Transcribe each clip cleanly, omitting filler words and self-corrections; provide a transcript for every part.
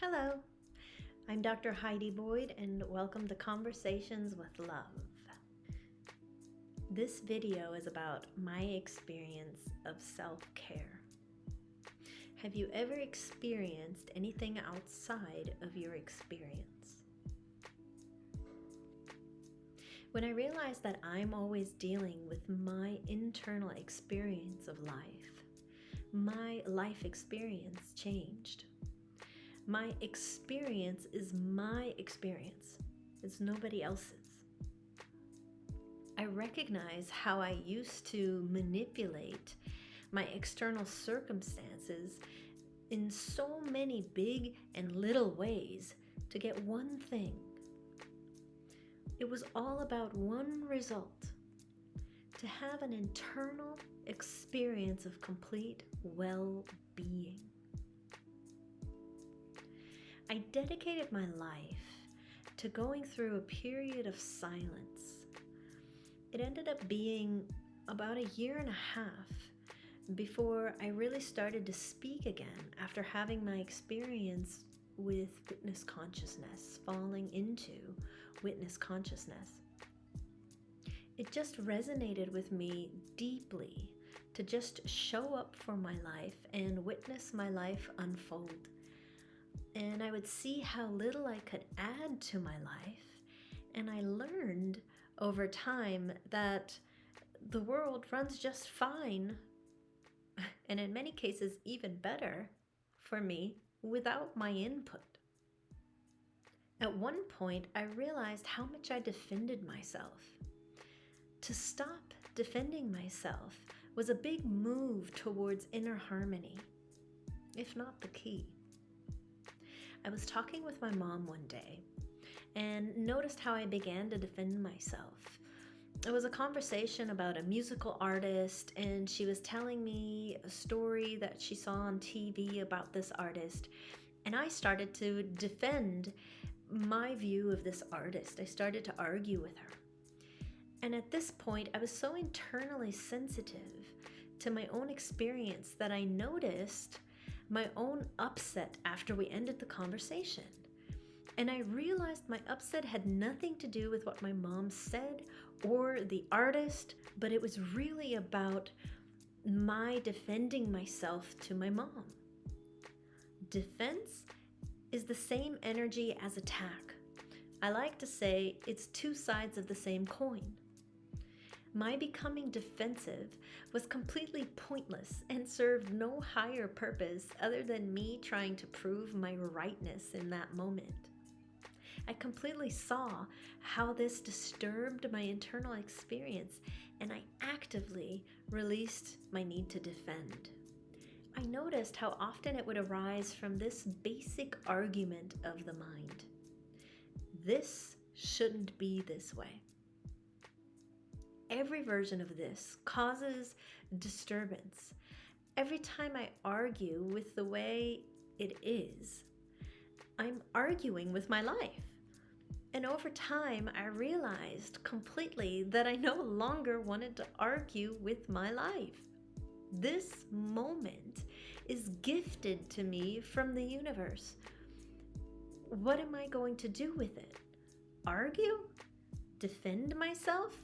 Hello, I'm Dr. Heidi Boyd, and welcome to Conversations with Love. This video is about my experience of self-care. Have you ever experienced anything outside of your experience? When I realized that I'm always dealing with my internal experience of life, my life experience changed. My experience is my experience. It's nobody else's. I recognize how I used to manipulate my external circumstances in so many big and little ways to get one thing. It was all about one result: to have an internal experience of complete well-being. I dedicated my life to going through a period of silence. It ended up being about a year and a half before I really started to speak again after having my experience with witness consciousness, falling into witness consciousness. It just resonated with me deeply to just show up for my life and witness my life unfold. And I would see how little I could add to my life. And I learned over time that the world runs just fine, and in many cases even better, for me without my input. At one point, I realized how much I defended myself. To stop defending myself was a big move towards inner harmony, if not the key. I was talking with my mom one day and noticed how I began to defend myself. It was a conversation about a musical artist, and she was telling me a story that she saw on TV about this artist, and I started to defend my view of this artist. I started to argue with her. And at this point, I was so internally sensitive to my own experience that I noticed my own upset after we ended the conversation. And I realized my upset had nothing to do with what my mom said or the artist, but it was really about my defending myself to my mom. Defense is the same energy as attack. I like to say it's two sides of the same coin. My becoming defensive was completely pointless and served no higher purpose other than me trying to prove my rightness in that moment. I completely saw how this disturbed my internal experience, and I actively released my need to defend. I noticed how often it would arise from this basic argument of the mind. This shouldn't be this way. Every version of this causes disturbance. Every time I argue with the way it is, I'm arguing with my life. And over time, I realized completely that I no longer wanted to argue with my life. This moment is gifted to me from the universe. What am I going to do with it? Argue? Defend myself?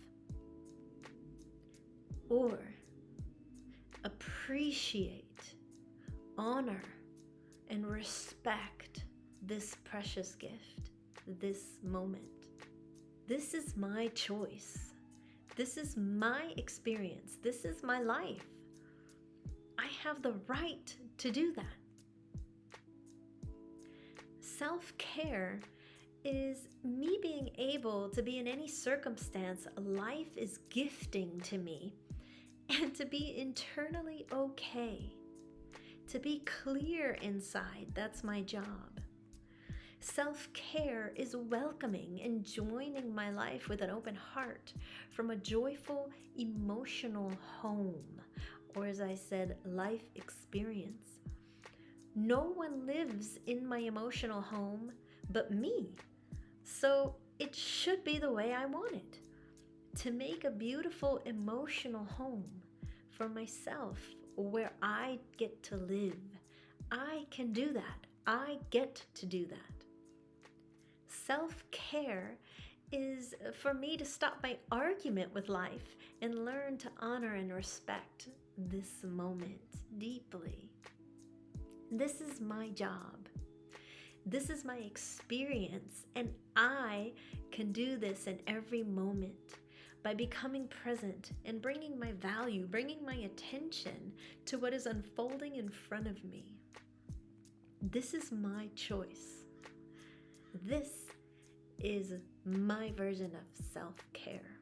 Or appreciate, honor, and respect this precious gift, this moment. This is my choice. This is my experience. This is my life. I have the right to do that. Self-care is me being able to be in any circumstance life is gifting to me, and to be internally okay. To be clear inside, that's my job. Self-care is welcoming and joining my life with an open heart from a joyful, emotional home, or as I said, life experience. No one lives in my emotional home but me, so it should be the way I want it. To make a beautiful emotional home for myself where I get to live. I can do that. I get to do that. Self-care is for me to stop my argument with life and learn to honor and respect this moment deeply. This is my job. This is my experience, and I can do this in every moment by becoming present and bringing my value, bringing my attention to what is unfolding in front of me. This is my choice. This is my version of self-care.